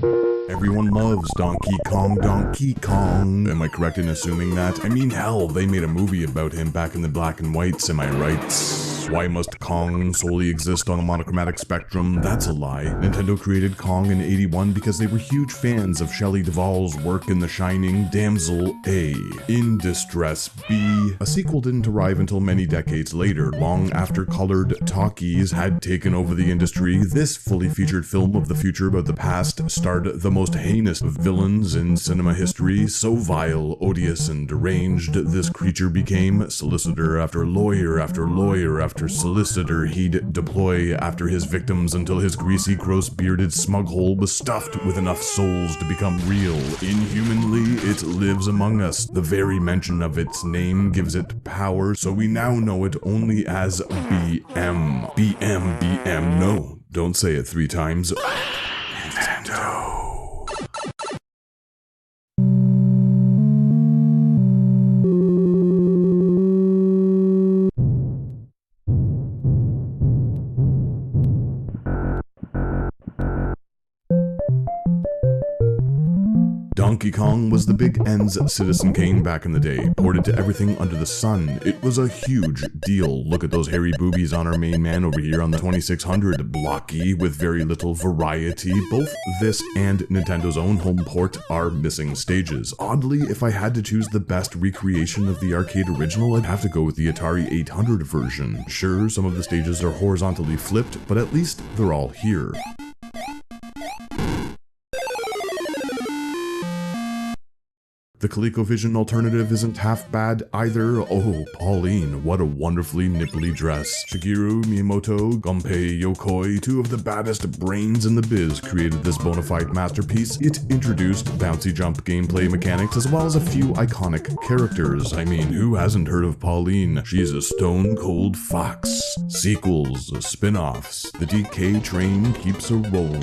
Everyone loves Donkey Kong, Donkey Kong. Am I correct in assuming that? I mean, hell, they made a movie about him back in the black and whites, am I right? Why must Kong solely exist on a monochromatic spectrum? That's a lie. Nintendo created Kong in '81 because they were huge fans of Shelley Duvall's work in The Shining, Damsel A. In Distress B. A sequel didn't arrive until many decades later, long after colored talkies had taken over the industry. This fully featured film of the future about the past starred the most heinous of villains in cinema history. So vile, odious, and deranged, this creature became solicitor after lawyer after lawyer after solicitor. He'd deploy after his victims until his greasy, gross, bearded smug hole was stuffed with enough souls to become real. Inhumanly, it lives among us. The very mention of its name gives it power, so we now know it only as BM. BM, BM, no, don't say it 3 times. Nintendo. Donkey Kong was the Big N's Citizen Kane back in the day, ported to everything under the sun. It was a huge deal. Look at those hairy boobies on our main man over here on the 2600, blocky with very little variety. Both this and Nintendo's own home port are missing stages. Oddly, if I had to choose the best recreation of the arcade original, I'd have to go with the Atari 800 version. Sure, some of the stages are horizontally flipped, but at least they're all here. The ColecoVision alternative isn't half bad either. Oh, Pauline, what a wonderfully nipply dress. Shigeru Miyamoto, Gunpei Yokoi, 2 of the baddest brains in the biz, created this bona fide masterpiece. It introduced bouncy jump gameplay mechanics as well as a few iconic characters. I mean, who hasn't heard of Pauline? She's a stone cold fox. Sequels, spin-offs, the DK train keeps a rolling.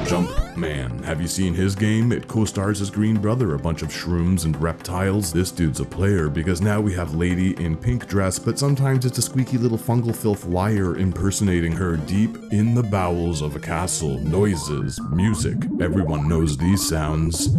Jumpman, have you seen his game? It co-stars his green brother, a bunch of shrooms and reptiles. This dude's a player because now we have Lady in pink dress, but sometimes it's a squeaky little fungal filth liar impersonating her deep in the bowels of a castle. Noises, music, everyone knows these sounds.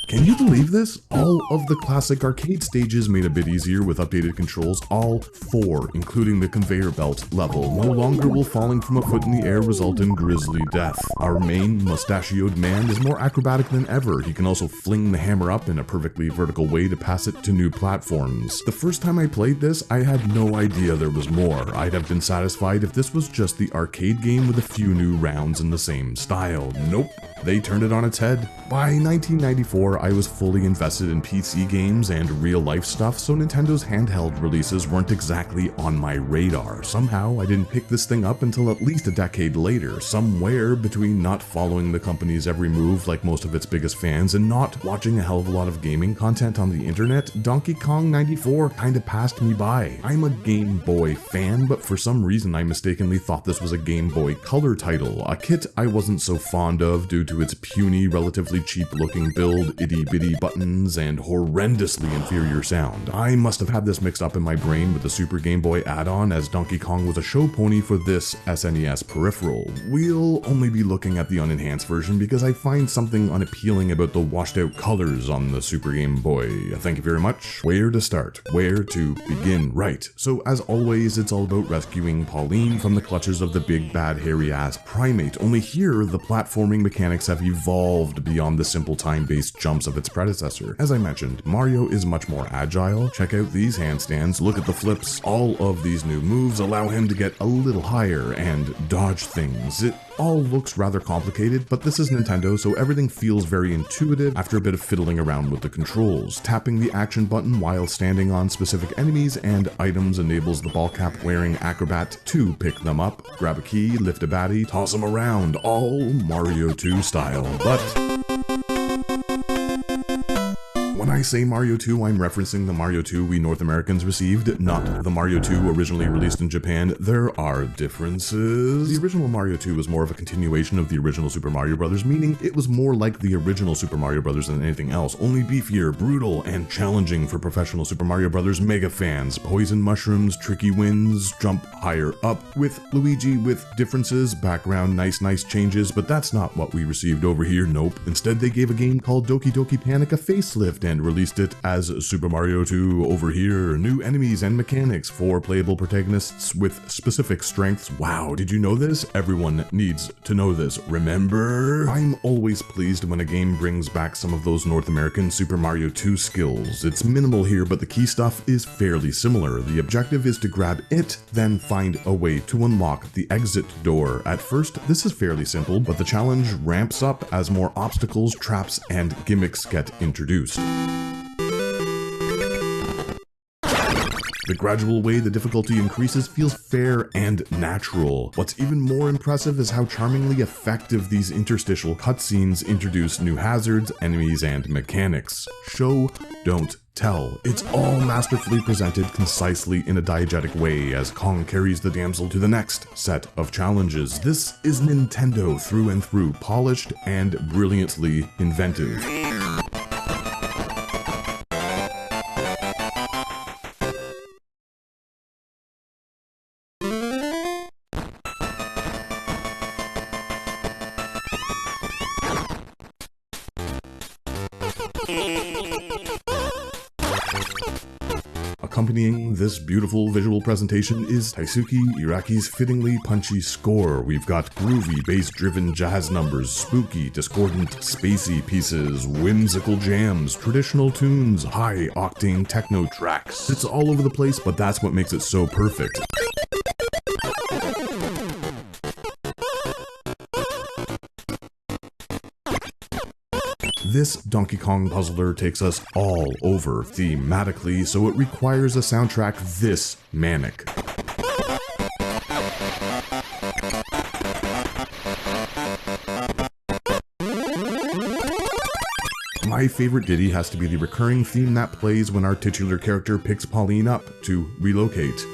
Can you believe this? All of the classic arcade stages made a bit easier with updated controls. All 4, including the conveyor belt level. No longer will falling from a foot in the air result in grisly death. Our main mustachioed man is more acrobatic than ever. He can also fling the hammer up in a perfectly vertical way to pass it to new platforms. The first time I played this, I had no idea there was more. I'd have been satisfied if this was just the arcade game with a few new rounds in the same style. Nope. They turned it on its head. By 1994, I was fully invested in PC games and real-life stuff, so Nintendo's handheld releases weren't exactly on my radar. Somehow, I didn't pick this thing up until at least a decade later, somewhere between not following the company's every move like most of its biggest fans and not watching a hell of a lot of gaming content on the internet. Donkey Kong 94 kinda passed me by. I'm a Game Boy fan, but for some reason I mistakenly thought this was a Game Boy Color title, a kit I wasn't so fond of due to its puny, relatively cheap-looking build, itty-bitty buttons, and horrendously inferior sound. I must have had this mixed up in my brain with the Super Game Boy add-on, as Donkey Kong was a show pony for this SNES peripheral. We'll only be looking at the unenhanced version because I find something unappealing about the washed-out colors on the Super Game Boy. Thank you very much. Where to start? Where to begin? Right, so as always, it's all about rescuing Pauline from the clutches of the big bad hairy-ass primate, only here the platforming mechanics have evolved beyond the simple time-based jumps of its predecessor. As I mentioned, Mario is much more agile. Check out these handstands, look at the flips. All of these new moves allow him to get a little higher and dodge things. It all looks rather complicated, but this is Nintendo, so everything feels very intuitive after a bit of fiddling around with the controls. Tapping the action button while standing on specific enemies and items enables the ball cap wearing acrobat to pick them up, grab a key, lift a baddie, toss them around, all Mario 2 style. But when I say Mario 2, I'm referencing the Mario 2 we North Americans received, not the Mario 2 originally released in Japan. There are differences. The original Mario 2 was more of a continuation of the original Super Mario Bros., meaning it was more like the original Super Mario Bros. Than anything else, only beefier, brutal, and challenging for professional Super Mario Bros. Mega fans. Poison mushrooms, tricky winds, jump higher up, with Luigi with differences, background nice changes, but that's not what we received over here, nope. Instead, they gave a game called Doki Doki Panic a facelift and released it as Super Mario 2 over here. New enemies and mechanics, 4 playable protagonists with specific strengths. Wow, did you know this? Everyone needs to know this. Remember? I'm always pleased when a game brings back some of those North American Super Mario 2 skills. It's minimal here, but the key stuff is fairly similar. The objective is to grab it, then find a way to unlock the exit door. At first, this is fairly simple, but the challenge ramps up as more obstacles, traps, and gimmicks get introduced. The gradual way the difficulty increases feels fair and natural. What's even more impressive is how charmingly effective these interstitial cutscenes introduce new hazards, enemies, and mechanics. Show, don't tell. It's all masterfully presented concisely in a diegetic way as Kong carries the damsel to the next set of challenges. This is Nintendo through and through, polished and brilliantly inventive. accompanying this beautiful visual presentation is Taisuke Iraki's fittingly punchy score. We've got groovy, bass-driven jazz numbers, spooky, discordant, spacey pieces, whimsical jams, traditional tunes, high-octane techno tracks. It's all over the place, but that's what makes it so perfect. This Donkey Kong puzzler takes us all over thematically, so it requires a soundtrack this manic. My favorite ditty has to be the recurring theme that plays when our titular character picks Pauline up to relocate.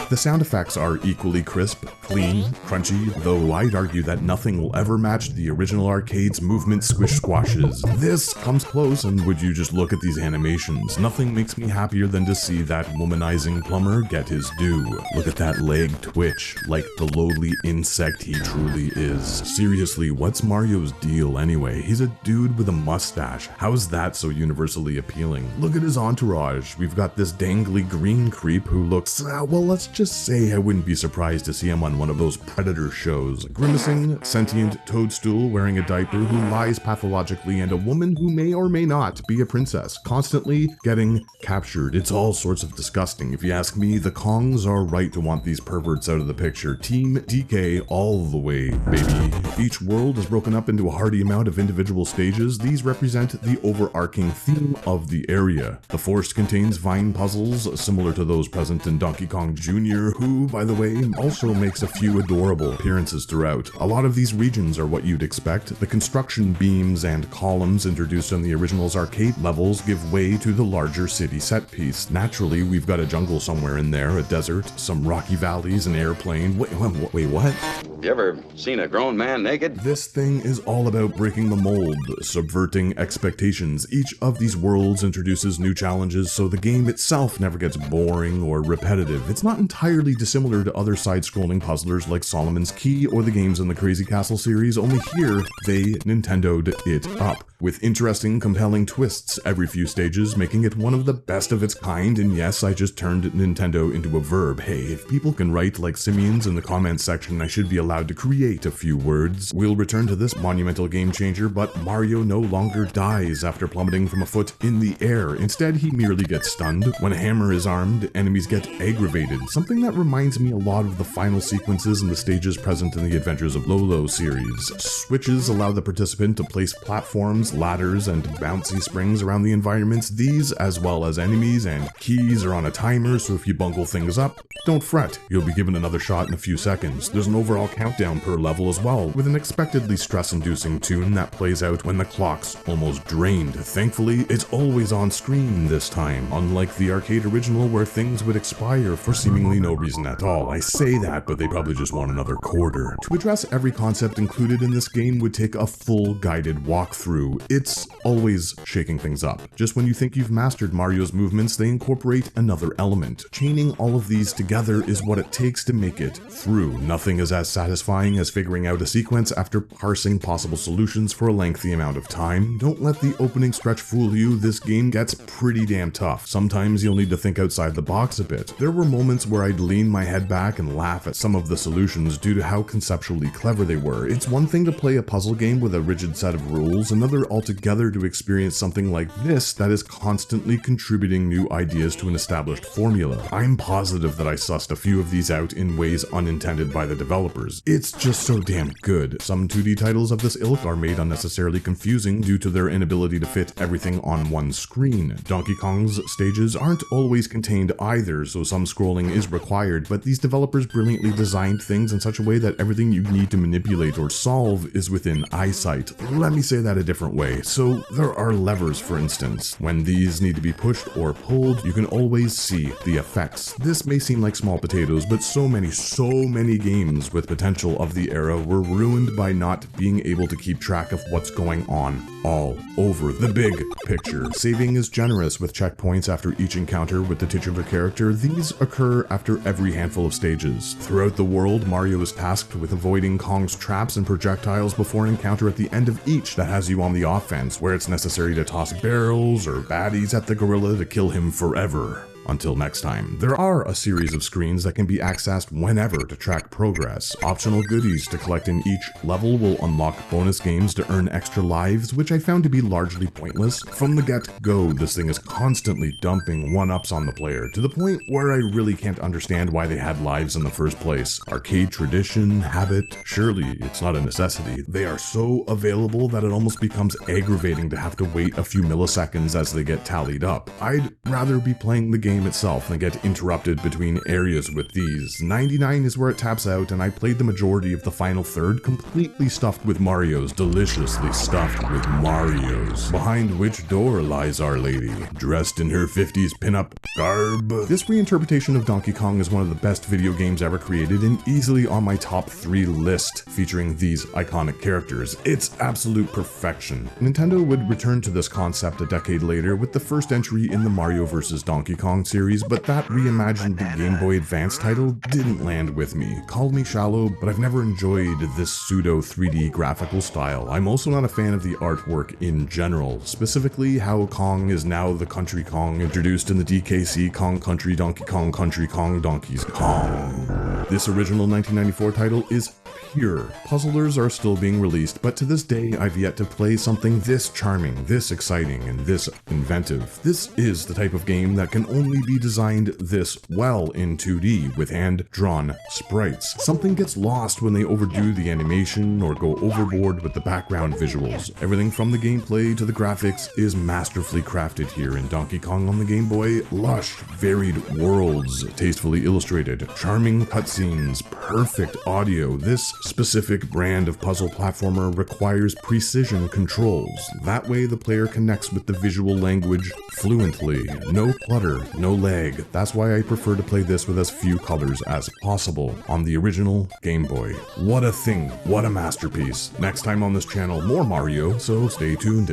The sound effects are equally crisp, clean, crunchy, though I'd argue that nothing will ever match the original arcade's movement squish squashes. This comes close, and would you just look at these animations? Nothing makes me happier than to see that womanizing plumber get his due. Look at that leg twitch, like the lowly insect he truly is. Seriously, what's Mario's deal anyway? He's a dude with a mustache. How's that so universally appealing? Look at his entourage. We've got this dangly green creep who looks, well, let's just say I wouldn't be surprised to see him on one of those Predator shows. Grimacing, sentient toadstool wearing a diaper who lies pathologically, and a woman who may or may not be a princess, constantly getting captured. It's all sorts of disgusting. If you ask me, the Kongs are right to want these perverts out of the picture. Team DK all the way, baby. Each world is broken up into a hearty amount of individual stages. These represent the overarching theme of the area. The forest contains vine puzzles similar to those present in Donkey Kong Jr., who, by the way, also makes a few adorable appearances throughout. A lot of these regions are what you'd expect. The construction beams and columns introduced in the original's arcade levels give way to the larger city set piece. Naturally, we've got a jungle somewhere in there, a desert, some rocky valleys, an airplane. Wait, what? You ever seen a grown man naked? This thing is all about breaking the mold, subverting expectations. Each of these worlds introduces new challenges, so the game itself never gets boring or repetitive. It's not entirely dissimilar to other side-scrolling puzzlers like Solomon's Key or the games in the Crazy Castle series, only here they Nintendo'd it up, with interesting, compelling twists every few stages, making it one of the best of its kind. And yes, I just turned Nintendo into a verb. Hey, if people can write like simians in the comments section, I should be allowed to create a few words. We'll return to this monumental game changer, but Mario no longer dies after plummeting from a foot in the air. Instead, he merely gets stunned. When a hammer is armed, enemies get aggravated, something that reminds me a lot of the final sequences and the stages present in the Adventures of Lolo series. Switches allow the participant to place platforms, ladders, and bouncy springs around the environments. These, as well as enemies and keys, are on a timer, so if you bungle things up, don't fret, you'll be given another shot in a few seconds. There's an overall countdown per level as well, with an expectedly stress-inducing tune that plays out when the clock's almost drained. Thankfully, it's always on screen this time, unlike the arcade original where things would expire for seemingly no reason at all. I say that, but they probably just want another quarter. To address every concept included in this game would take a full guided walkthrough. It's always shaking things up. Just when you think you've mastered Mario's movements, they incorporate another element. Chaining all of these together is what it takes to make it through. Nothing is as satisfying as figuring out a sequence after parsing possible solutions for a lengthy amount of time. Don't let the opening stretch fool you, this game gets pretty damn tough. Sometimes you'll need to think outside the box a bit. There were moments where I'd lean my head back and laugh at some of the solutions due to how conceptually clever they were. It's one thing to play a puzzle game with a rigid set of rules, another altogether to experience something like this that is constantly contributing new ideas to an established formula. I'm positive that I sussed a few of these out in ways unintended by the developers. It's just so damn good. Some 2D titles of this ilk are made unnecessarily confusing due to their inability to fit everything on one screen. Donkey Kong's stages aren't always contained either, so some scrolling is required, but these developers brilliantly designed things in such a way that everything you need to manipulate or solve is within eyesight. Let me say that a different way. So there are levers, for instance. When these need to be pushed or pulled, you can always see the effects. This may seem like small potatoes, but so many games with potential potential of the era were ruined by not being able to keep track of what's going on all over the big picture. Saving is generous with checkpoints after each encounter with the titular character. These occur after every handful of stages. Throughout the world, Mario is tasked with avoiding Kong's traps and projectiles before an encounter at the end of each that has you on the offense, where it's necessary to toss barrels or baddies at the gorilla to kill him forever. Until next time, there are a series of screens that can be accessed whenever to track progress. Optional goodies to collect in each level will unlock bonus games to earn extra lives, which I found to be largely pointless. From the get-go, this thing is constantly dumping one-ups on the player, to the point where I really can't understand why they had lives in the first place. Arcade tradition, habit, surely it's not a necessity. They are so available that it almost becomes aggravating to have to wait a few milliseconds as they get tallied up. I'd rather be playing the game itself and get interrupted between areas with these. 99 is where it taps out, and I played the majority of the final third completely stuffed with Marios, deliciously stuffed with Marios. Behind which door lies Our Lady, dressed in her 50s pinup garb. This reinterpretation of Donkey Kong is one of the best video games ever created and easily on my top 3 list, featuring these iconic characters. It's absolute perfection. Nintendo would return to this concept a decade later with the first entry in the Mario vs. Donkey Kong series, but that reimagined Game Boy Advance title didn't land with me. Call me shallow, but I've never enjoyed this pseudo 3D graphical style. I'm also not a fan of the artwork in general, specifically how Kong is now the Country Kong introduced in the DKC Kong Country Donkey Kong Country Kong Donkeys Kong. This original 1994 title is pure. Puzzlers are still being released, but to this day I've yet to play something this charming, this exciting, and this inventive. This is the type of game that can only be designed this well in 2D with hand-drawn sprites. Something gets lost when they overdo the animation or go overboard with the background visuals. Everything from the gameplay to the graphics is masterfully crafted here in Donkey Kong on the Game Boy. Lush, varied worlds, tastefully illustrated, charming cutscenes, perfect audio. This specific brand of puzzle platformer requires precision controls. That way the player connects with the visual language fluently. No clutter, no lag. That's why I prefer to play this with as few colors as possible on the original Game Boy. What a thing, what a masterpiece. Next time on this channel, more Mario, so stay tuned.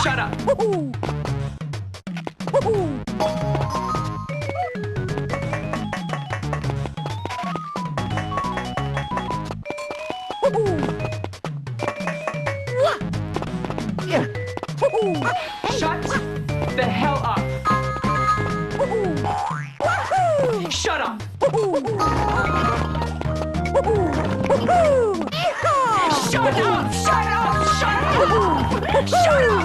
Shut up! Shut the hell up! Shut up! Shut up! Shut up! Shut up! Shut up!